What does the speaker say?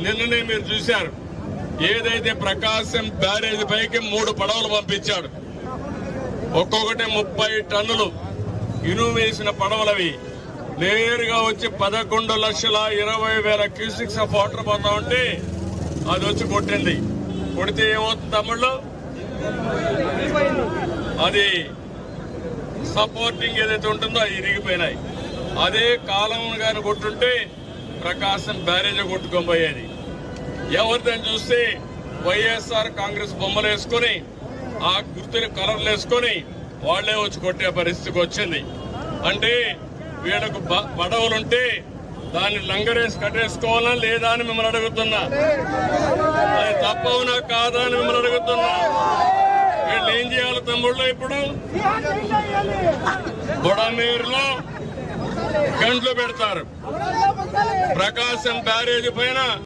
నిన్ననే మీరు చూశారు, ఏదైతే ప్రకాశం బ్యారేజ్ పైకి 3 పడవలు పంపించాడు. ఒక్కొక్కటి 30 టన్నులు ఇనుము వేసిన పడవలవి నేరుగా వచ్చి 11,20,000 క్యూసిక్స్ ఆఫ్ వాటర్ పోతా ఉంటే అది వచ్చి కొట్టింది. కొడితే ఏమవుతుంది తమ్ముళ్ళు? అది సపోర్టింగ్ ఏదైతే ఉంటుందో అది ఇరిగిపోయినాయి. అదే కాలం గాని కొట్టుంటే ప్రకాశం బ్యారేజ్ కొట్టుకొని పోయేది. ఎవరిదని చూస్తే వైఎస్ఆర్ కాంగ్రెస్ బొమ్మలు వేసుకుని ఆ గుర్తుని కలర్లు వేసుకుని వాళ్లే వచ్చి కొట్టే పరిస్థితికి వచ్చింది. అంటే వీళ్ళకు పడవలుంటే దాన్ని లంగరేసి కట్టేసుకోవాలా లేదా అని మిమ్మల్ని అడుగుతున్నా. అది తప్పవునా కాదా అని మిమ్మల్ని అడుగుతున్నా. వీళ్ళు ఏం చేయాలి తమ్ముళ్ళు? ఇప్పుడు బుడమేరులో గంటలు పెడతారు. ప్రకాశం బ్యారేజ్ పైన